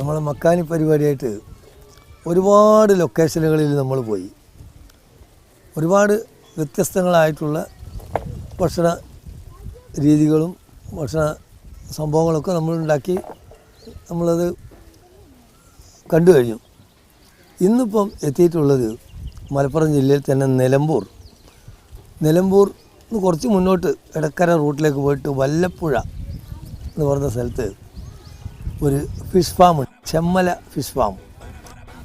നമ്മളെ മക്കാനി പരിപാടിയായിട്ട് ഒരുപാട് ലൊക്കേഷനുകളിൽ നമ്മൾ പോയി. ഒരുപാട് വ്യത്യസ്തങ്ങളായിട്ടുള്ള ഭക്ഷണ രീതികളും ഭക്ഷണ സംഭവങ്ങളൊക്കെ നമ്മളുണ്ടാക്കി നമ്മളത് കണ്ടു കഴിഞ്ഞു. ഇന്നിപ്പം എത്തിയിട്ടുള്ളത് മലപ്പുറം ജില്ലയിൽ തന്നെ നിലമ്പൂർ കുറച്ച് മുന്നോട്ട് എടക്കര റൂട്ടിലേക്ക് പോയിട്ട് വല്ലപ്പുഴ എന്ന് പറയുന്ന സ്ഥലത്ത് ഒരു fish farm, Chemmala fish farm.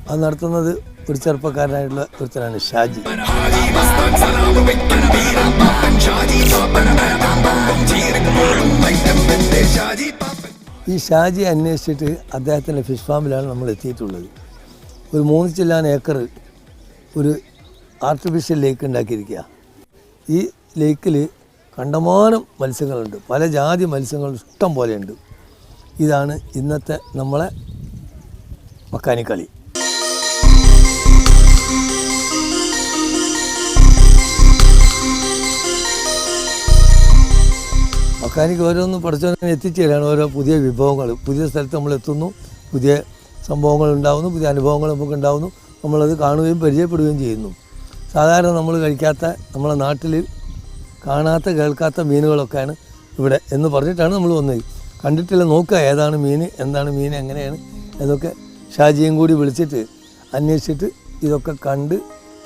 അത് നടത്തുന്നത് ഒരു ചെറുപ്പക്കാരനായിട്ടുള്ള ഒരുത്തനാണ് ഷാജി. ഈ ഷാജി അന്വേഷിച്ചിട്ട് അദ്ദേഹത്തിൻ്റെ ഫിഷ് ഫാമിലാണ് നമ്മൾ എത്തിയിട്ടുള്ളത്. ഒരു 3 ചില്ലാൻ ഏക്കർ ഒരു ആർട്ടിഫിഷ്യൽ ലേക്ക് ഉണ്ടാക്കിയിരിക്കുക. ഈ ലേക്കിൽ കണ്ടമാനം മത്സ്യങ്ങളുണ്ട്, പല ജാതി മത്സ്യങ്ങൾ ഇഷ്ടം പോലെയുണ്ട്. ഇതാണ് ഇന്നത്തെ നമ്മളെ മക്കാനിക്കളി. മക്കാനിക്ക് ഓരോന്നും പഠിച്ചവനെ എത്തിച്ചേരാണ് ഓരോ പുതിയ വിഭവങ്ങൾ. പുതിയ സ്ഥലത്ത് നമ്മൾ എത്തുന്നു, പുതിയ സംഭവങ്ങൾ ഉണ്ടാകുന്നു, പുതിയ അനുഭവങ്ങൾ നമുക്ക് ഉണ്ടാകുന്നു. നമ്മളത് കാണുകയും പരിചയപ്പെടുകയും ചെയ്യുന്നു. സാധാരണ നമ്മൾ കഴിക്കാത്ത, നമ്മളെ നാട്ടിൽ കാണാത്ത കേൾക്കാത്ത മീനുകളൊക്കെയാണ് ഇവിടെ എന്ന് പറഞ്ഞിട്ടാണ് നമ്മൾ വന്നത്. കണ്ടിട്ടില്ല, നോക്കുക ഏതാണ് മീൻ, എന്താണ് മീൻ, എങ്ങനെയാണ് എന്നൊക്കെ ഷാജിയും കൂടി വിളിച്ചിട്ട് അന്വേഷിച്ചിട്ട് ഇതൊക്കെ കണ്ട്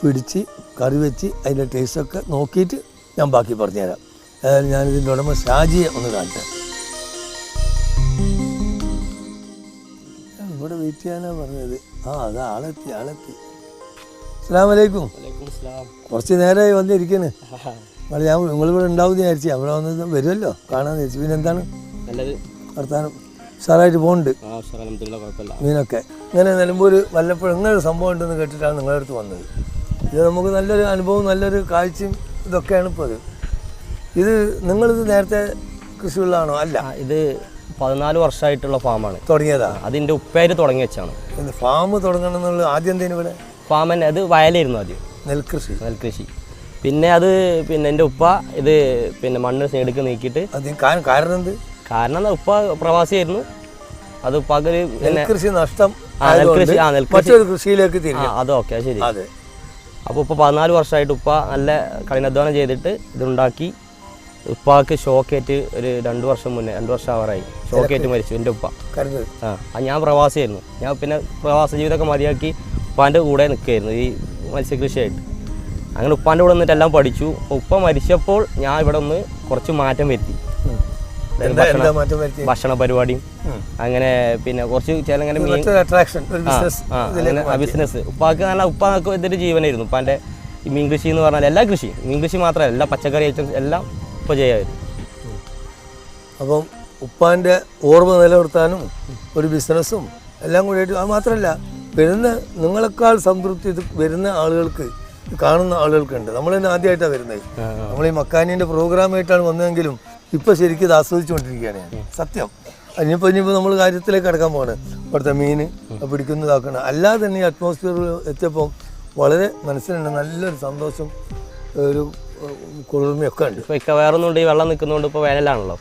പിടിച്ച് കറി വെച്ച് അതിൻ്റെ ടേസ്റ്റൊക്കെ നോക്കിയിട്ട് ഞാൻ ബാക്കി പറഞ്ഞുതരാം. ഏതായാലും ഞാനിതിൻ്റെ ഉടമ ഷാജിയെ ഒന്ന് കാണിക്കാം. ഇവിടെ വെയിറ്റ് ചെയ്യാനാണ് പറഞ്ഞത്. അത് ആളെത്തി. അസ്സലാമു അലൈക്കും. കുറച്ച് നേരമായി വന്നിരിക്കുന്നു. ഞാൻ നിങ്ങളിവിടെ ഉണ്ടാവുമെന്ന് വിചാരിച്ചു. അവിടെ വന്ന് വരുമല്ലോ കാണാമെന്ന് വിചാരിച്ചു. പിന്നെ എന്താണ് നല്ലത് വർത്താനം? ഉഷാറായിട്ട് പോകുന്നുണ്ട് മീനൊക്കെ. ഇങ്ങനെ നിലമ്പൂർ വല്ലപ്പോഴും ഇങ്ങനൊരു സംഭവം ഉണ്ടെന്ന് കേട്ടിട്ടാണ് നിങ്ങളുടെ അടുത്ത് വന്നത്. ഇത് നമുക്ക് നല്ലൊരു അനുഭവം, നല്ലൊരു കാഴ്ചയും ഇതൊക്കെയാണ് ഇപ്പോൾ. ഇത് നിങ്ങളിത് നേരത്തെ കൃഷിയുള്ളതാണോ? അല്ല, ഇത് 14 വർഷമായിട്ടുള്ള ഫാമാണ്. തുടങ്ങിയതാ? അതിൻ്റെ ഉപ്പേര് തുടങ്ങി വെച്ചാണ്. ഫാം തുടങ്ങണം എന്നുള്ളത് ആദ്യം എന്തേലും ഇവിടെ ഫാം തന്നെ, അത് വയലായിരുന്നു ആദ്യം, നെൽകൃഷി. പിന്നെ അത് എൻ്റെ ഉപ്പ ഇത് മണ്ണ് സൈഡിലേക്ക് നീക്കിയിട്ട്. കാരണം എന്ത്? കാരണം ഉപ്പ പ്രവാസിയായിരുന്നു. അത് ഉപ്പാക്കൊരു കൃഷി നഷ്ടം, കൃഷിയിലേക്ക് അതൊക്കെ ശരി. അപ്പോൾ ഉപ്പ 14 വർഷമായിട്ട് ഉപ്പ നല്ല കഠിനാധ്വാനം ചെയ്തിട്ട് ഇതുണ്ടാക്കി. ഉപ്പാക്ക് ഷോക്കേറ്റ് ഒരു 2 വർഷം മുന്നേ, 2 വർഷം ആവാറായി, ഷോക്കേറ്റ് മരിച്ചു എൻ്റെ ഉപ്പ. ഞാൻ പ്രവാസിയായിരുന്നു. ഞാൻ പിന്നെ പ്രവാസ ജീവിതമൊക്കെ മതിയാക്കി ഉപ്പാൻ്റെ കൂടെ നിൽക്കുകയായിരുന്നു ഈ മത്സ്യകൃഷിയായിട്ട്. അങ്ങനെ ഉപ്പാൻ്റെ കൂടെ നിന്നിട്ട് എല്ലാം പഠിച്ചു. ഉപ്പ മരിച്ചപ്പോൾ ഞാൻ ഇവിടെ ഒന്ന് കുറച്ച് മാറ്റം വരുത്തി. ഭക്ഷണ പരിപാടിയും അങ്ങനെ പിന്നെ കുറച്ച് അങ്ങനെ ബിസിനസ്. ഉപ്പാക്ക് നല്ല, ഉപ്പാക്ക് ഇതൊരു ജീവനായിരുന്നു. ഉപ്പാൻ്റെ മീൻ കൃഷി എന്ന് പറഞ്ഞാൽ എല്ലാ കൃഷി, മീൻ കൃഷി മാത്രമല്ല, എല്ലാ പച്ചക്കറി ഐറ്റംസ് എല്ലാം ഉപ്പ ചെയ്യാമായിരുന്നു. അപ്പം ഉപ്പാൻ്റെ ഓർമ്മ നിലനിർത്താനും ഒരു ബിസിനസ്സും എല്ലാം കൂടിയായിട്ട്. അത് മാത്രമല്ല, നിങ്ങളെക്കാൾ സംതൃപ്തി ഇത് വരുന്ന ആളുകൾക്ക്, കാണുന്ന ആളുകൾക്കുണ്ട്. നമ്മൾ തന്നെ ആദ്യമായിട്ടാണ് വരുന്നത്. നമ്മൾ ഈ മക്കാനീൻ്റെ പ്രോഗ്രാമായിട്ടാണ് വന്നതെങ്കിലും ഇപ്പോൾ ശരിക്കും ഇത് ആസ്വദിച്ചുകൊണ്ടിരിക്കുകയാണ് ഞാൻ, സത്യം. ഇനിയിപ്പോൾ നമ്മൾ കാര്യത്തിലേക്ക് കടക്കാൻ പോകണം. ഇവിടുത്തെ മീൻ പിടിക്കുന്നതാക്കണം. അല്ലാതെ തന്നെ ഈ അറ്റ്മോസ്ഫിയറിൽ എത്തിയപ്പോൾ വളരെ മനസ്സിലുണ്ട് നല്ലൊരു സന്തോഷം, ഒരു കുളിർമയൊക്കെ ഉണ്ട്. ഇപ്പോൾ വേറൊന്നുണ്ട്, ഈ വെള്ളം നിൽക്കുന്നതുകൊണ്ട് ഇപ്പോൾ വേനലാണല്ലോ.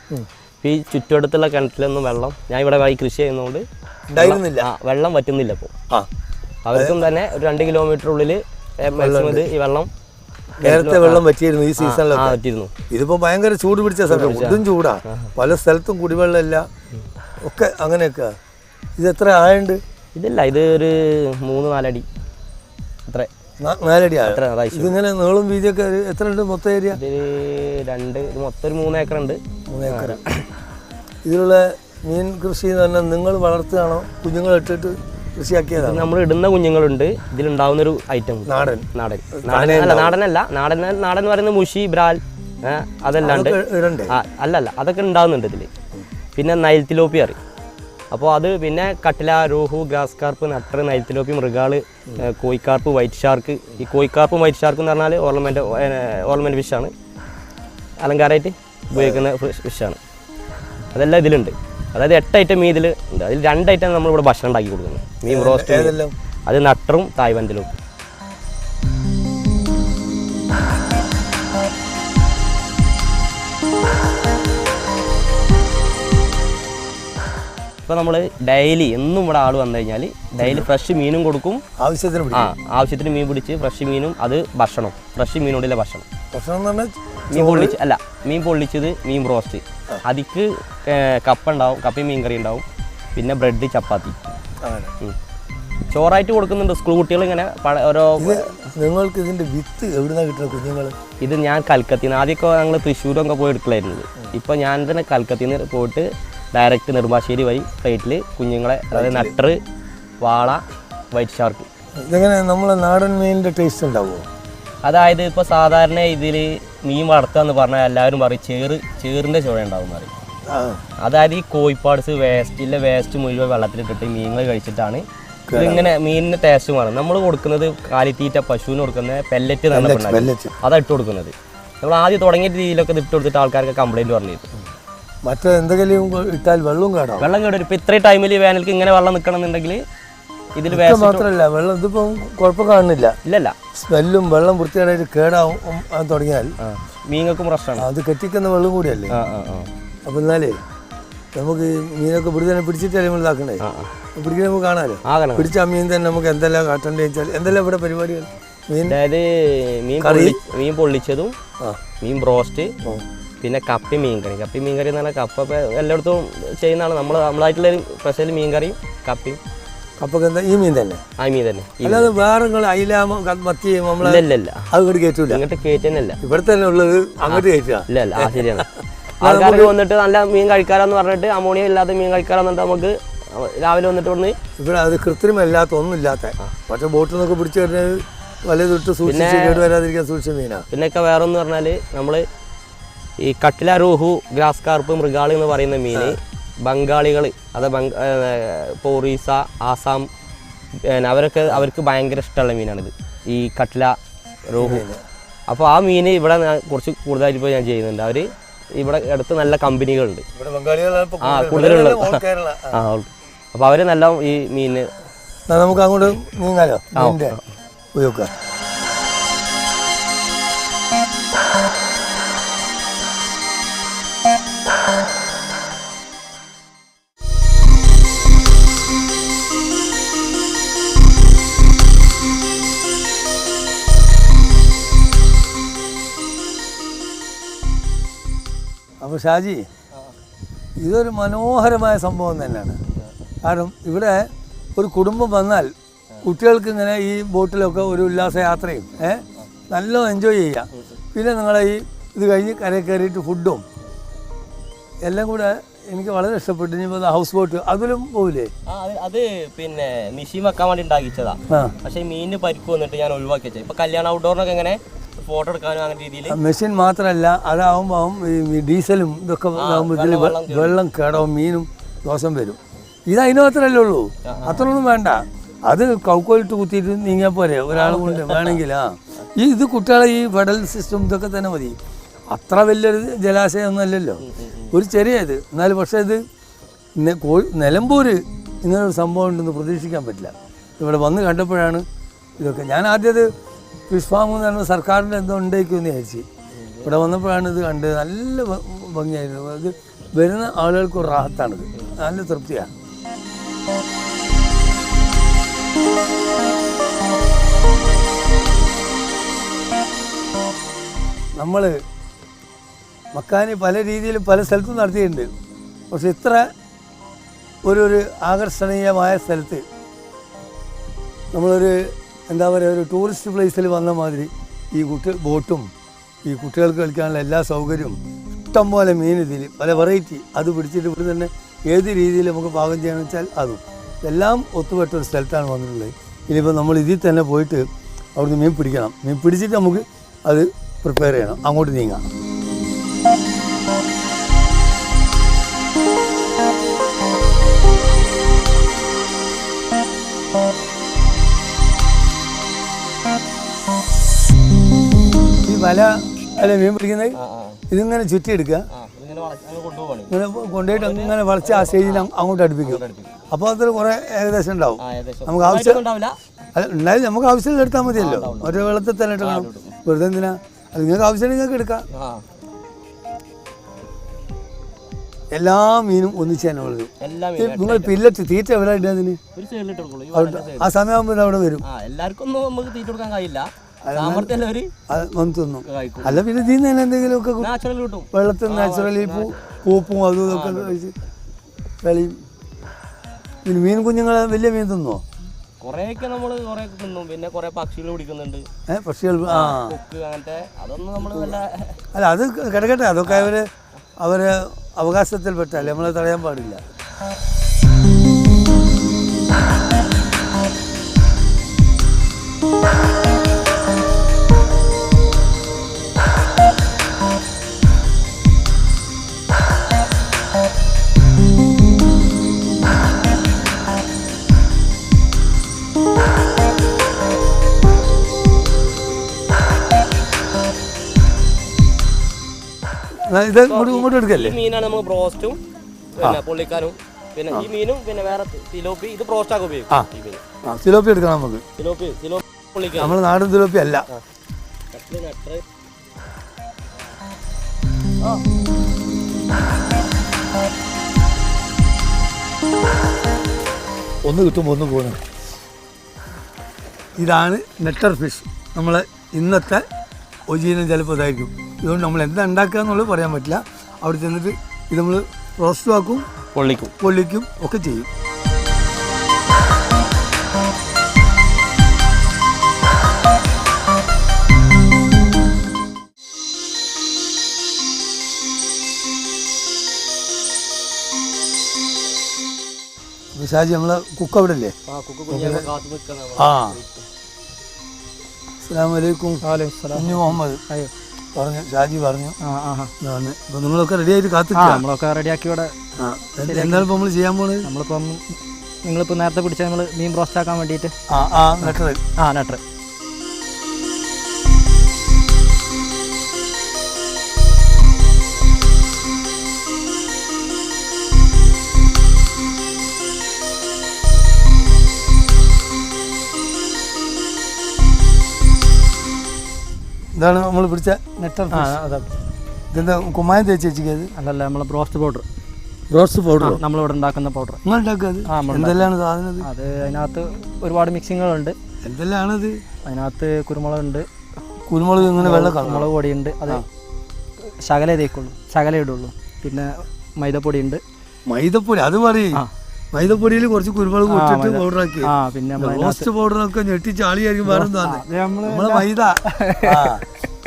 ഈ ചുറ്റുവട്ടത്തുള്ള കിണറ്റിലൊന്നും വെള്ളം, ഞാൻ ഇവിടെ ഈ കൃഷി ചെയ്യുന്നതുകൊണ്ട് ഉണ്ടായിരുന്നില്ല, വെള്ളം വറ്റുന്നില്ല. ഇപ്പോൾ അവർക്കും തന്നെ ഒരു 2 കിലോമീറ്റർ ഉള്ളിൽ ഈ വെള്ളം, നേരത്തെ വെള്ളം പറ്റിയിരുന്നു ഈ സീസണിലൊക്കെ. ഇതിപ്പോ ഭയങ്കര ചൂട് പിടിച്ച സ്ഥലം, ഒട്ടും ചൂടാ, പല സ്ഥലത്തും കുടിവെള്ളമില്ല ഒക്കെ അങ്ങനെയൊക്കെ. ഇത് എത്ര ആഴുണ്ട്? ഇതില്ല, ഇത് ഒരു 3-4 അടി, അത്ര 4 അടി. ഇതിങ്ങനെ നീളം വീതിയൊക്കെ എത്ര ഉണ്ട് മൊത്തം ഏരിയ? മൊത്തം ഒരു 3 ഏക്കർ ഉണ്ട്. 3 ഏക്കർ. ഇതിലുള്ള മീൻ കൃഷി എന്ന് പറഞ്ഞാൽ നിങ്ങൾ വളർത്തുകയാണോ, കുഞ്ഞുങ്ങൾ ഇട്ടിട്ട് കൃഷിയാക്കിയതാണ്? നമ്മൾ ഇടുന്ന കുഞ്ഞുങ്ങളുണ്ട്. ഇതിലുണ്ടാവുന്നൊരു ഐറ്റം നാടനല്ല. നാടൻ പറയുന്നത് മുഷി, ബ്രാൽ, അതെല്ലാം ഉണ്ട്. അല്ലല്ല, അതൊക്കെ ഉണ്ടാവുന്നുണ്ട് ഇതിൽ. പിന്നെ നൈൽ തിലോപ്പി അറിയും. അപ്പോൾ അത് പിന്നെ കട്ടില, രോഹു, ഗ്രാസ് കാർപ്പ്, നട്ടർ, Nile tilapia, mrigal, koi carp, white shark. ഈ കോയിക്കാർപ്പും വൈറ്റ് ഷാർക്ക് എന്ന് പറഞ്ഞാൽ ഓർണമെൻറ്റ് ഫിഷാണ്, അലങ്കാരമായിട്ട് ഉപയോഗിക്കുന്ന ഫിഷാണ്. അതെല്ലാം ഇതിലുണ്ട്. അതായത് 8 ഐറ്റം മീൻ ഇതിൽ ഉണ്ട്. അതിൽ 2 ഐറ്റം നമ്മളിവിടെ ഭക്ഷണം ഉണ്ടാക്കി കൊടുക്കുന്നത്. മീൻ റോസ്റ്റ്, അത് നട്ടറും തായ്വാൻഡിലും. ഇപ്പോൾ നമ്മൾ ഡെയിലി എന്നും ഇവിടെ ആൾ വന്നു കഴിഞ്ഞാൽ ഡെയിലി ഫ്രഷ് മീനും കൊടുക്കും. ആവശ്യത്തിന് മീൻ പിടിച്ച് ഫ്രഷ് മീനും അത് ഭക്ഷണം, ഫ്രഷ് മീനോടുള്ള ഭക്ഷണം. മീൻ പൊള്ളിച്ചത്, മീൻ ബ്രോസ്റ്റ്, അതിക്ക് കപ്പ ഉണ്ടാവും, കപ്പയും മീൻ കറി ഉണ്ടാവും, പിന്നെ ബ്രെഡ്, ചപ്പാത്തി. ചോറായിട്ട് കൊടുക്കുന്നുണ്ട് സ്കൂൾ കുട്ടികൾ. ഇങ്ങനെ ഓരോ നിങ്ങൾക്ക് ഇതിന്റെ വിത്ത് എവിടുന്നാ കിട്ടുന്ന കുഞ്ഞുങ്ങൾ? ഇത് ഞാൻ കൽക്കത്തിൽ നിന്ന്, ആദ്യമൊക്കെ ഞങ്ങൾ തൃശ്ശൂരൊക്കെ പോയി എടുക്കലായിരുന്നത്. ഇപ്പോൾ ഞാൻ തന്നെ കൽക്കത്തിൽ നിന്ന് പോയിട്ട് ഡയറക്റ്റ് നെടുമ്പാശ്ശേരി വഴി ഫ്ലൈറ്റിൽ കുഞ്ഞുങ്ങളെ, അതായത് നട്ടർ, വാള, വൈറ്റ് ഷാർക്ക്. ഇതെങ്ങനെ നമ്മളെ നാടൻ മീനിൻ്റെ ടേസ്റ്റ് ഉണ്ടാവുമോ? അതായത് ഇപ്പോൾ സാധാരണ ഇതിൽ മീൻ വളർത്തുക എന്ന് പറഞ്ഞാൽ എല്ലാവരും പറയും ചേറിൻ്റെ ചുവ ഉണ്ടാവും പറയും. അതായത് ഈ കോഴിപ്പാട്സ് വേസ്റ്റ് മുഴുവൻ വെള്ളത്തിലിട്ടിട്ട് മീനുകൾ കഴിച്ചിട്ടാണ് ഇതിങ്ങനെ മീനിന് ടേസ്റ്റ് മാറും. നമ്മൾ കൊടുക്കുന്നത് കാലിത്തീറ്റ, പശുവിന് കൊടുക്കുന്ന പെല്ലറ്റ് അതാണ് ഇട്ട് കൊടുക്കുന്നത്. നമ്മൾ ആദ്യം തുടങ്ങിയ രീതിയിലൊക്കെ ഇട്ട് കൊടുത്തിട്ട് ആൾക്കാർക്ക് കംപ്ലൈൻറ്റ് പറഞ്ഞിരുന്നു. മറ്റെന്തെങ്കിലും ഇട്ടാൽ വെള്ളം കേടും. ഇപ്പോൾ ഇത്രയും ടൈമിൽ വേനൽക്ക് ഇങ്ങനെ വെള്ളം നിൽക്കണമെന്നുണ്ടെങ്കിൽ ഇതിൽ മാത്രമല്ല വെള്ളം ഇതിപ്പം കുഴപ്പം കാണുന്നില്ല. ഇല്ലല്ല, സ്മെല്ലും വെള്ളം വൃത്തിയായിട്ട് കേടാവും തുടങ്ങിയാൽ മീനുകൾക്കും പ്രശ്നമാണ്. അത് കെട്ടിക്കുന്ന വെള്ളം കൂടിയല്ലേ. അപ്പം എന്നാലേ നമുക്ക് മീനൊക്കെ ഇവിടെ തന്നെ പിടിച്ചിട്ടല്ലേ നമ്മൾ ഇതാക്കണ്ടേ? പിടിക്കാൻ നമുക്ക് കാണാമല്ലോ. പിടിച്ച മീൻ തന്നെ നമുക്ക് എന്തെല്ലാം കാട്ടേണ്ടത് വെച്ചാൽ എന്തെല്ലാം ഇവിടെ പരിപാടികൾ? അതായത് മീൻ പൊള്ളിച്ചതും, മീൻ ബ്രോസ്റ്റ്, പിന്നെ കപ്പി മീൻ കറി. കപ്പി മീൻ കറി എന്ന് പറഞ്ഞാൽ കപ്പ എല്ലായിടത്തും ചെയ്യുന്നതാണ്. നമ്മളായിട്ടുള്ളൊരു സ്പെഷ്യൽ മീൻ കറിയും കപ്പിയും. കപ്പൊക്കെ എന്താ ഈ മീൻ തന്നെ? ആ മീൻ തന്നെ, അല്ലാതെ വേറെ അയിലാമോ മത്തിയും ഇല്ല അത് ഇങ്ങോട്ട് കയറ്റൂല. ഇങ്ങോട്ട് കയറ്റുന്നല്ല, ഇവിടെ തന്നെ ഉള്ളത് അങ്ങോട്ട് കയറ്റുക. ഇല്ല ആ ശരിയാണ്. ആൾക്കാർക്ക് വന്നിട്ട് നല്ല മീൻ കഴിക്കാരെന്ന് പറഞ്ഞിട്ട് അമോണിയം ഇല്ലാത്ത മീൻ കഴിക്കാരെന്നിട്ട് നമുക്ക് രാവിലെ വന്നിട്ട് വന്ന് ഇവിടെ അത് കൃത്രിമല്ലാത്ത ഒന്നുമില്ലാത്ത പക്ഷേ ബോട്ടിൽ നിന്നൊക്കെ പിടിച്ചു വരുന്നത് വലതിട്ട് സൂക്ഷിച്ച് കേട് വരാതിരിക്കാൻ സൂക്ഷിച്ച മീനാണ്. പിന്നെയൊക്കെ വേറെ എന്ന് പറഞ്ഞാൽ നമ്മൾ ഈ കട്ടില, റൂഹു, ഗ്രാസ് കാർപ്പ്, മൃഗാളി എന്ന് പറയുന്ന മീൻ ബംഗാളികൾ, അത് ഇപ്പോൾ ഒറീസ, ആസാം, അവർക്ക് ഭയങ്കര ഇഷ്ടമുള്ള മീനാണിത്, ഈ കട്ടില, റൂഹു. അപ്പോൾ ആ മീൻ ഇവിടെ കുറച്ച് കൂടുതലായിട്ട് ഇപ്പോൾ ഞാൻ ചെയ്യുന്നുണ്ട്. അവർ ഇവിടെ അടുത്ത് നല്ല കമ്പനികളുണ്ട് കൂടുതലുള്ളത്. അപ്പോൾ അവർ നല്ല ഈ മീന് നമുക്ക് അങ്ങോട്ട് നീങ്ങാലോ. ഉപയോഗിക്കാം. അപ്പോൾ ഷാജി, ഇതൊരു മനോഹരമായ സംഭവം തന്നെയാണ്. കാരണം ഇവിടെ ഒരു കുടുംബം വന്നാൽ കുട്ടികൾക്ക് ഇങ്ങനെ ഈ ബോട്ടിലൊക്കെ ഒരു ഉല്ലാസയാത്രയും നല്ല എൻജോയ് ചെയ്യാം. പിന്നെ നിങ്ങളെ ഇത് കഴിഞ്ഞ് കരയിൽ കയറിയിട്ട് ഫുഡും എല്ലാം കൂടെ എനിക്ക് വളരെ ഇഷ്ടപ്പെട്ടു. ഇനിയിപ്പോൾ ഹൗസ് ബോട്ട് അതിലും പോവില്ലേ? അത് പിന്നെ മെഷീൻ വെക്കാൻ വേണ്ടി ഉണ്ടാക്കിച്ചതാ. പക്ഷേ മീനിന് പരിക്ക് വന്നിട്ട് ഞാൻ ഒഴിവാക്കി വെച്ചത്. ഇപ്പോൾ കല്യാണ ഔട്ട്ഡോറിനൊക്കെ ഇങ്ങനെ ഫോട്ടോ എടുക്കാനും അങ്ങനെ രീതിയിൽ. മെഷീൻ മാത്രമല്ല, അതാവുമ്പോൾ ഈ ഡീസലും ഇതൊക്കെ ആകുമ്പോൾ ഇതിൽ വെള്ളം കേടാവും, മീനും ദോഷം വരും. ഇത് അതിന് മാത്രമല്ലേ ഉള്ളൂ, അത്രയൊന്നും വേണ്ട. അത് കൗക്കോലിട്ട് കുത്തിയിട്ട് നീങ്ങിയാൽ പോരെ ഒരാൾ കൊണ്ട് വേണമെങ്കിൽ. ഇത് കുട്ടികളെ ഈ ഫെഡറൽ സിസ്റ്റം ഇതൊക്കെ തന്നെ മതി. അത്ര വലിയൊരു ജലാശയമൊന്നും അല്ലല്ലോ, ഒരു ചെറിയ ഇത്. എന്നാലും പക്ഷേ ഇത് നിലമ്പൂർ ഇങ്ങനൊരു സംഭവം ഉണ്ടെന്ന് പ്രതീക്ഷിക്കാൻ പറ്റില്ല. ഇവിടെ വന്ന് കണ്ടപ്പോഴാണ് ഇതൊക്കെ. ഞാൻ ആദ്യത് ഫിഷ് ഫാം എന്ന് പറഞ്ഞാൽ സർക്കാരിൻ്റെ എന്തോ ഉണ്ടായിരിക്കുമെന്ന് വിചാരിച്ച്. ഇവിടെ വന്നപ്പോഴാണ് ഇത് കണ്ടത്. നല്ല ഭംഗിയായിരുന്നു. അത് വരുന്ന ആളുകൾക്ക് ഒരു റാഹത്താണിത്, നല്ല തൃപ്തിയാണ്. നമ്മൾ മക്കാനി പല രീതിയിലും പല സ്ഥലത്തും നടത്തിയിട്ടുണ്ട്. പക്ഷെ ഇത്ര ഒരു ആകർഷണീയമായ സ്ഥലത്ത് നമ്മളൊരു എന്താ പറയുക, ഒരു ടൂറിസ്റ്റ് പ്ലേസിൽ വന്ന മാതിരി ഈ ബോട്ടും ഈ കുട്ടികൾക്ക് കളിക്കാനുള്ള എല്ലാ സൗകര്യവും, ഇഷ്ടം പോലെ മീൻ, ഇതിൽ പല വെറൈറ്റി, അത് പിടിച്ചിട്ട് ഇവിടെ തന്നെ ഏത് രീതിയിൽ നമുക്ക് പാകം ചെയ്യാന്ന് വെച്ചാൽ അതും എല്ലാം ഒത്തുപെട്ടൊരു സ്ഥലത്താണ് വന്നിട്ടുള്ളത്. ഇനിയിപ്പോൾ നമ്മൾ ഇതിൽ തന്നെ പോയിട്ട് അവിടുന്ന് മീൻ പിടിക്കണം. മീൻ പിടിച്ചിട്ട് നമുക്ക് അത് പ്രിപ്പയർ ചെയ്യണം, അങ്ങോട്ട് നീങ്ങാം. ഈ വല അല്ലെ മീൻ പിടിക്കുന്നത്, ഇതിങ്ങനെ ചുറ്റിയെടുക്കുക, ഇങ്ങനെ കൊണ്ടുപോയിട്ട് അങ്ങനെ വളച്ച് ആ സ്റ്റേജിൽ അങ്ങോട്ട് അടുപ്പിക്കും. അപ്പോൾ അത്ര കുറേ ഏകദേശം ഉണ്ടാവും. നമുക്ക് ആവശ്യം ഉണ്ടായാലും നമുക്ക് ആവശ്യത്തിൽ എടുത്താൽ മതിയല്ലോ. ഒരു വെള്ളത്തിൽ തന്നെ എടുക്കണം, വെറുതെ എന്തിനാ? അത് നിങ്ങൾക്ക് ആവശ്യം നിങ്ങൾക്ക് എടുക്കാം. എല്ലാ മീനും ഒന്നിച്ച് തന്നെ ഉള്ളത്. എല്ലാ നിങ്ങൾ പില്ലറ്റ് തീറ്റ എവിടെ ഇടുക അതിന്? ഒരു സൈഡിലിട്ട് കൊടുക്കുള്ളൂ. ആ സമയമാകുമ്പോൾ അവിടെ വരും. എല്ലാവർക്കും ഒന്നും നമുക്ക് തീറ്റ കൊടുക്കാൻ കഴിയില്ല. തിന്നും. അല്ല പിന്നെ ഇതിൽ നിന്ന് എന്തെങ്കിലുമൊക്കെ വെള്ളത്തിൽ നാച്ചുറലി പൂപ്പും അതും ഇതൊക്കെ കഴിച്ച് കളിയും. പിന്നെ മീൻ കുഞ്ഞുങ്ങളെ വലിയ മീൻ തിന്നോ? കുറെയൊക്കെ നമ്മൾ കുറെ തിന്നും. പിന്നെ കുറെ പക്ഷികൾ പിടിക്കുന്നുണ്ട്. പക്ഷികൾ അങ്ങനത്തെ അതൊന്നും നമ്മൾ അല്ല അത് കിടക്കട്ടെ, അതൊക്കെ അവരെ അവകാശത്തിൽപ്പെട്ടല്ലേ, നമ്മളെ തടയാൻ പാടില്ല. ഇത് ഇങ്ങോട്ട് എടുക്കല്ലേ? മീനാണ് നമുക്ക് ബ്രോസ്റ്റും പിന്നെ പൊള്ളിക്കാനും. പിന്നെ ഈ മീനും പിന്നെ വേറെ തിലോപ്പി ഇത് ബ്രോസ്റ്റാക്കി ഉപയോഗിക്കും. തിലോപ്പി എടുക്കണം നമുക്ക്. തിലോപ്പി പൊള്ളിക്കാൻ നമ്മൾ നാടൻ തിലോപ്പി അല്ല. ഒന്ന് കിട്ടുമ്പോൾ ഒന്ന് പോകണം. ഇതാണ് നെറ്റർ ഫിഷ്. നമ്മളെ ഇന്നത്തെ ഒജീനം ചിലപ്പോൾ ഇതായിരിക്കും. ഇതുകൊണ്ട് നമ്മൾ എന്താ ഉണ്ടാക്കുക എന്നുള്ളത് പറയാൻ പറ്റില്ല. അവിടെ ചെന്നിട്ട് ഇത് നമ്മൾ റോസ്റ്റും ആക്കും, പൊള്ളിക്കും ഒക്കെ ചെയ്യും. ഷാജി നമ്മളെ കുക്ക് അവിടെ അല്ലേ? അസ്സലാമു അലൈക്കും. കുഞ്ഞു മുഹമ്മദ് പറഞ്ഞു, ഷാജി പറഞ്ഞു. ഇപ്പൊ നിങ്ങളൊക്കെ റെഡി ആയിട്ട് നമ്മളൊക്കെ റെഡിയാക്കി ഇവിടെ. എന്താണ് ഇപ്പൊ നമ്മൾ ചെയ്യാൻ പോണത്? നമ്മളിപ്പം നിങ്ങളിപ്പോ നേരത്തെ പിടിച്ച നമ്മൾ മീൻ റോസ്റ്റ് ആക്കാൻ വേണ്ടിയിട്ട് നെട്ടർ ഇതാണ് നമ്മൾ പിടിച്ച നെറ്റർ. ഇതെന്താ കുമ്മായം തേച്ച് വെച്ചത്? അല്ലല്ല, നമ്മളെ ബ്രോസ്റ്റ് പൗഡർ നമ്മളിവിടെ ഉണ്ടാക്കുന്ന പൗഡർ. എന്തെല്ലാം സാധനം? അത് അതിനകത്ത് ഒരുപാട് മിക്സിങ്ങുകളുണ്ട്. എന്തെല്ലാണത്? അതിനകത്ത് കുരുമുളകുണ്ട്. കുരുമുളക് ഇങ്ങനെ വെള്ളം കുരുമുളക് പൊടിയുണ്ട്. അത് ശകലേ തേക്കുള്ളൂ, ശകലേ ഇടുള്ളൂ. പിന്നെ മൈദപ്പൊടി ഉണ്ട്. മൈദപ്പൊടി അത് പറയും. മൈദപ്പൊടിയിൽ കുറച്ച് കുരുമുളക് ഇട്ടിട്ട് പൗഡറാക്കി. പിന്നെ റോസ്റ്റ് പൗഡറൊക്കെ ഞെട്ടിച്ച് ആളിയായിരിക്കും വേറെ നമ്മളെ മൈദ.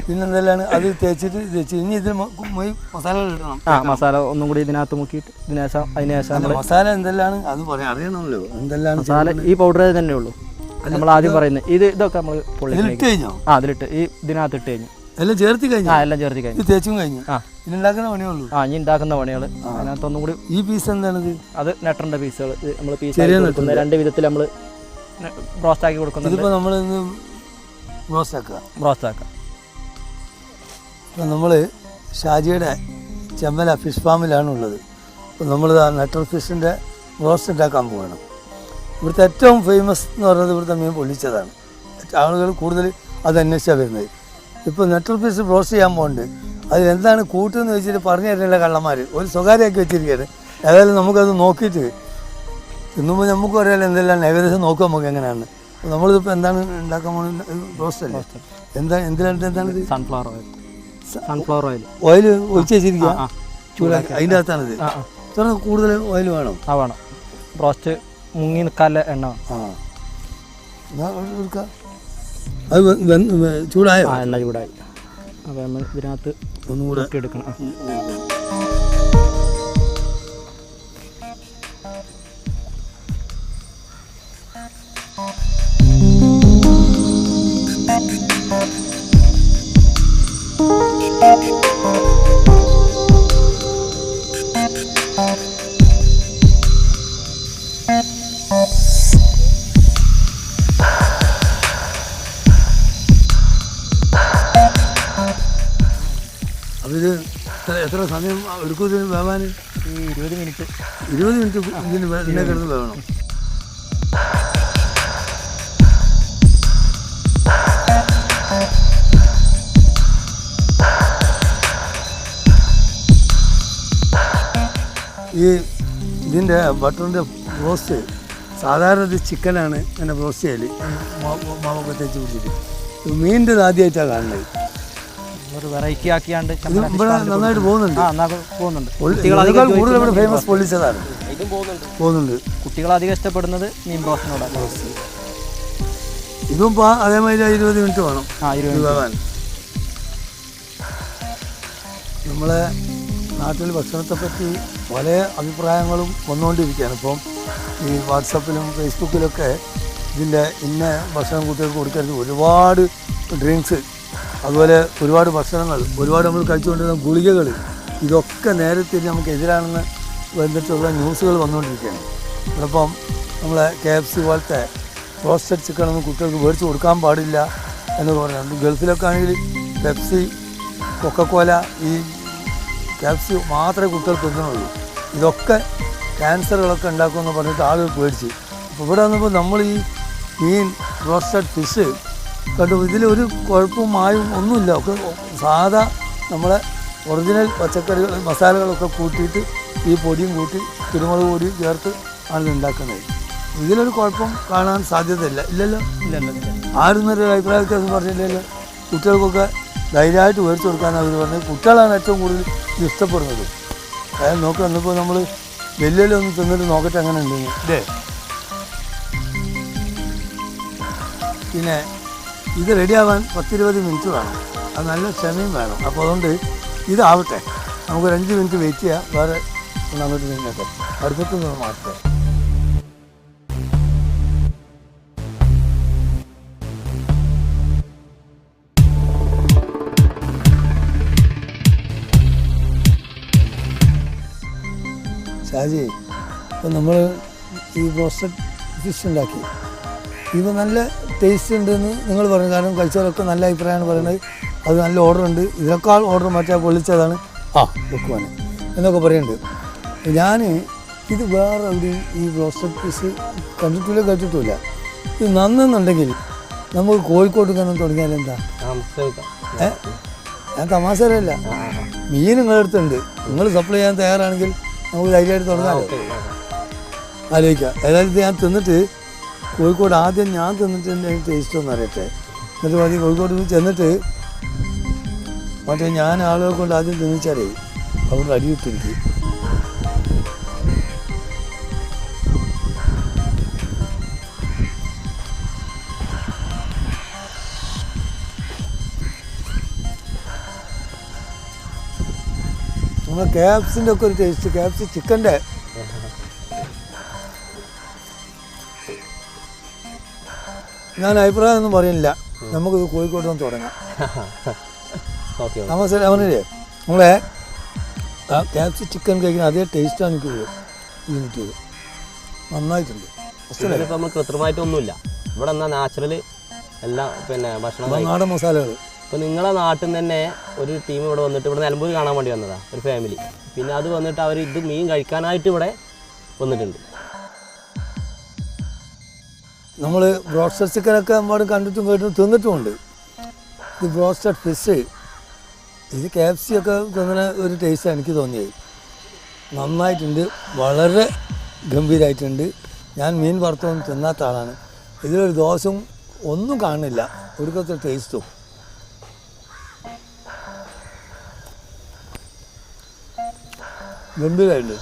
പിന്നെന്തെല്ലാം അത് തേച്ചിട്ട് ഇനി ഇതിൽ മസാല ഇടണം. മസാല ഒന്നും കൂടി ഇതിനകത്ത് മുക്കിയിട്ട് അതിനുശേഷം മസാല എന്തെല്ലാം അത് പറയാം, അറിയണമല്ലോ എന്തെല്ലാം മസാല. ഈ പൗഡർ തന്നെ ഉള്ളൂ നമ്മൾ ആദ്യം പറയുന്നത്. ഇതൊക്കെ നമ്മൾ ഇതിലിട്ട് കഴിഞ്ഞോ? അതിലിട്ട് ഈ ഇതിനകത്ത് ഇട്ട് കഴിഞ്ഞു. എല്ലാം ചേർത്തി കഴിഞ്ഞു. എല്ലാം ചേർത്തി കഴിഞ്ഞു. തേച്ചും കഴിഞ്ഞു. ഇനി ഉണ്ടാക്കുന്ന പണിയുള്ളൂ. ഇനി ഉണ്ടാക്കുന്ന പണികൾ. അതിനകത്ത് ഒന്നും കൂടി. ഈ പീസ് എന്താണിത്? അത് നെട്ടറിന്റെ പീസുകൾ. നമ്മൾ പീസ് രണ്ട് വിധത്തിൽ നമ്മൾ ബ്രോസ്റ്റ് ആക്കി കൊടുക്കുന്നത്. ഇതിപ്പോൾ നമ്മൾ ബ്രോസ്റ്റ് ആക്കുക. ഇപ്പം നമ്മൾ ഷാജിയുടെ ചെമ്മല ഫിഷ് ഫാമിലാണ് ഉള്ളത്. അപ്പോൾ നമ്മൾ നെട്ടർ ഫിഷിൻ്റെ റോസ്റ്റ് ഉണ്ടാക്കാൻ പോകണം. ഇവിടുത്തെ ഏറ്റവും ഫേമസ് എന്ന് പറയുന്നത് ഇവിടുത്തെ മീൻ പൊള്ളിച്ചതാണ്. ആളുകൾ കൂടുതൽ അത് അന്വേഷിച്ചാണ് വരുന്നത്. ഇപ്പോൾ നെട്ടർ ഫിഷ് റോസ്റ്റ് ചെയ്യാൻ പോകുന്നുണ്ട്. അതിലെന്താണ് കൂട്ടെന്ന് വെച്ചിട്ട് പറഞ്ഞു തരുന്നില്ല കള്ളന്മാർ. ഒരു സ്വകാര്യമാക്കി വെച്ചിരിക്കുകയാണ്. ഏതായാലും നമുക്കത് നോക്കിയിട്ട് തിന്നുമ്പോൾ നമുക്ക് അറിയാലോ എന്തെല്ലാം ഏകദേശം നോക്കുക നമുക്ക് എങ്ങനെയാണ്. അപ്പോൾ നമ്മളിതിപ്പോൾ എന്താണ് ഉണ്ടാക്കാൻ പോകുന്നത്? റോസ്റ്റ് അല്ലേ? എന്താണിത്? സൺഫ്ലവർ ഓയിൽ ഒഴിച്ച് വെച്ചിരിക്കുക, ചൂടാക്കി അതിൻ്റെ അകത്താണിത്. കൂടുതൽ ഓയിൽ വേണം. വേണം. റോസ്റ്റ് മുങ്ങി നിൽക്കാനുള്ള എണ്ണ. അത് ചൂടായോ? എണ്ണ ചൂടായി. അപ്പോൾ നമ്മൾ ഇതിനകത്ത് ഒന്നുകൂടെ എടുക്കണം. ഇത് എത്ര സമയം എടുക്കും ഇതിന് വേവാൻ? 20 മിനിറ്റ്. 20 മിനിറ്റ് ഇതിന് എണ്ണ കിടന്ന് വേവണം. ഇതിൻ്റെ ബട്ടറിൻ്റെ റോസ്റ്റ് സാധാരണ ഒരു ചിക്കനാണ് ഇങ്ങനെ റോസ്റ്റ് ചെയ്യൽ മാവൊക്കെ തേച്ച് പിടിച്ചിട്ട്. മീനിൻ്റെ ആദ്യമായിട്ടാണ് കാണുന്നത്. ഒരു വെറൈറ്റി ആക്കിയാണ്ട് ഇത് ഇവിടെ നന്നായിട്ട് പോകുന്നുണ്ട്. പോകുന്നുണ്ട്. കൂടുതൽ ഇവിടെ ഫേമസ് പൊള്ളിച്ചതാണ് പോകുന്നുണ്ട്. കുട്ടികൾ അധികം ഇഷ്ടപ്പെടുന്നത് മീൻ റോസ്റ്റിനോടാണ്. ഇതും ഇപ്പോൾ അതേമാതിരി 20 മിനിറ്റ് വേണം വേവാൻ. നമ്മളെ നാട്ടിൽ ഭക്ഷണത്തെപ്പറ്റി പല അഭിപ്രായങ്ങളും വന്നുകൊണ്ടിരിക്കുകയാണ്. ഇപ്പം ഈ വാട്സപ്പിലും ഫേസ്ബുക്കിലൊക്കെ ഇതിൻ്റെ ഇന്ന ഭക്ഷണം കുട്ടികൾക്ക് കൊടുക്കരുത്, ഒരുപാട് ഡ്രിങ്ക്സ്, അതുപോലെ ഒരുപാട് ഭക്ഷണങ്ങൾ, ഒരുപാട് നമ്മൾ കഴിച്ചുകൊണ്ടിരുന്ന ഗുളികകൾ, ഇതൊക്കെ നേരത്തെ നമുക്ക് എതിരാണെന്ന് വന്നിട്ടുള്ള ന്യൂസുകൾ വന്നുകൊണ്ടിരിക്കുകയാണ്. ചിലപ്പം നമ്മളെ KFC പോലത്തെ റോസ്റ്റഡ് ചിക്കനൊന്നും കുട്ടികൾക്ക് മേടിച്ച് കൊടുക്കാൻ പാടില്ല എന്നൊക്കെ പറയുന്നുണ്ട്. ഗൾഫിലൊക്കെ ആണെങ്കിൽ പെപ്സി, കൊക്കക്കോല, ഈ KFC മാത്രമേ കുട്ടികൾക്ക് തിന്നുള്ളൂ. ഇതൊക്കെ ക്യാൻസറുകളൊക്കെ ഉണ്ടാക്കുമെന്ന് പറഞ്ഞിട്ട് ആളുകൾ പേടിച്ച്. അപ്പോൾ ഇവിടെ വന്നപ്പോൾ നമ്മൾ ഈ മീൻ റോസ്റ്റഡ് ഫിഷ് കണ്ടു. ഇതിലൊരു കുഴപ്പവും മായും ഒന്നുമില്ല. ഒക്കെ സാധാ നമ്മളെ ഒറിജിനൽ പച്ചക്കറികൾ മസാലകളൊക്കെ കൂട്ടിയിട്ട് ഈ പൊടിയും കൂട്ടി കുരുമുളക് പൊടിയും ചേർത്ത് ആണ് ഉണ്ടാക്കുന്നത്. ഇതിലൊരു കുഴപ്പം കാണാൻ സാധ്യതയില്ല. ഇല്ലല്ലോ. ആരും ഒരു അഭിപ്രായ വ്യത്യാസം പറഞ്ഞില്ലല്ലോ. കുട്ടികൾക്കൊക്കെ ധൈര്യമായിട്ട് മേടിച്ചു കൊടുക്കാനാണ് അവർ പറഞ്ഞത്. കുട്ടികളാണ് ഏറ്റവും കൂടുതൽ ഇത് ഇഷ്ടപ്പെടുന്നത്. അതായത് നോക്കി വന്നപ്പോൾ നമ്മൾ വലിയ ഒന്ന് തിന്നിട്ട് നോക്കട്ടെ അങ്ങനെ ഉണ്ടെങ്കിൽ ഇല്ലേ. പിന്നെ ഇത് റെഡിയാവാൻ 10-20 മിനിറ്റ് വേണം. അത് നല്ല ക്ഷമയും വേണം. അപ്പോൾ അതുകൊണ്ട് ഇതാവട്ടെ, നമുക്കൊരു 5 മിനിറ്റ് വെയിറ്റ് ചെയ്യാം. വേറെ അങ്ങോട്ട് നിന്നൊക്കെ അടുപ്പത്ത് നിന്ന് മാറ്റേ. ഷാജി, ഇപ്പം നമ്മൾ ഈ റോസ്റ്റഡ് ഫിഷ് ഉണ്ടാക്കി, ഇത് നല്ല ടേസ്റ്റ് ഉണ്ടെന്ന് നിങ്ങൾ പറഞ്ഞു. കാരണം കഴിച്ചവരൊക്കെ നല്ല അഭിപ്രായമാണ് പറയുന്നത്. അത് നല്ല ഓർഡർ ഉണ്ട്. ഇതിനേക്കാൾ ഓർഡർ മറ്റേ പൊള്ളിച്ചതാണ് വെക്കുവാൻ എന്നൊക്കെ പറയുന്നുണ്ട്. ഞാൻ ഇത് വേറെ എവിടെയും ഈ റോസ്റ്റഡ് ഫിഷ് കേട്ടിട്ടില്ല. ഇത് നന്നെന്നുണ്ടെങ്കിൽ നമുക്ക് കോഴിക്കോട്ട് തന്നെ തുടങ്ങിയാൽ എന്താ? ഞാൻ തമാശയല്ല, മീൻ നിങ്ങളെടുത്തുണ്ട്. നിങ്ങൾ സപ്ലൈ ചെയ്യാൻ തയ്യാറാണെങ്കിൽ നമുക്ക് ധൈര്യമായിട്ട് തുടങ്ങാമല്ലോ. ആലോചിക്കാം. ഏതായാലും ഇത് ഞാൻ തിന്നിട്ട് കോഴിക്കോട് ആദ്യം ഞാൻ തിന്നിട്ട് എൻ്റെ ടേസ്റ്റ് ഒന്ന് അറിയട്ടെ. എന്നിട്ട് മതി കോഴിക്കോട് ചെന്നിട്ട് മറ്റേ ഞാൻ ആളുകളെ കൊണ്ട് ആദ്യം തിന്നിച്ചാലേ അവിടെ അടി കിട്ടിരിക്കും. നമ്മൾ KFCൻ്റെ ഒക്കെ ഒരു ടേസ്റ്റ്, KFC ചിക്കൻ്റെ ഞാൻ അഭിപ്രായം ഒന്നും പറയുന്നില്ല. നമുക്കിത് കോഴിക്കോട്ട് നിന്ന് തുടങ്ങാം. നമസ്കാരം. അവനില്ലേ നമ്മളെ KFC ചിക്കൻ കഴിക്കുന്ന അതേ ടേസ്റ്റാണ് എനിക്ക് കിട്ടിയത്. നന്നായിട്ടുണ്ട്. നമ്മൾ കൃത്രിമമായിട്ടൊന്നുമില്ല. ഇവിടെ എന്നാൽ നാച്ചുറൽ എല്ലാ പിന്നെ ഭക്ഷണം നാടൻ മസാലകൾ. ഇപ്പോൾ നിങ്ങളെ നാട്ടിൽ നിന്ന് തന്നെ ഒരു ടീം ഇവിടെ വന്നിട്ട് ഇവിടെ നിലമ്പൂർ കാണാൻ വേണ്ടി വന്നതാണ്, ഒരു ഫാമിലി. പിന്നെ അത് വന്നിട്ട് അവർ ഇത് മീൻ കഴിക്കാനായിട്ട് ഇവിടെ വന്നിട്ടുണ്ട്. നമ്മൾ ബ്രോസ്റ്റഡ് ചിക്കനൊക്കെ നമ്മൾ കണ്ടിട്ടും കേട്ടിട്ടും തിന്നിട്ടുമുണ്ട്. ഇത് ബ്രോസ്റ്റഡ് ഫിഷ്, ഇത് KFC ഒക്കെ തിന്നുന്ന ഒരു ടേസ്റ്റാണ് എനിക്ക് തോന്നിയത്. നന്നായിട്ടുണ്ട്, വളരെ ഗംഭീരമായിട്ടുണ്ട്. ഞാൻ മീൻ വറുത്തൊന്നും തിന്നാത്ത ആളാണ്. ഇതിലൊരു ദോഷവും ഒന്നും കാണില്ല, ഒടുക്കത്തെ ടേസ്റ്റും. ഗംഭീരമായിട്ടുണ്ട്.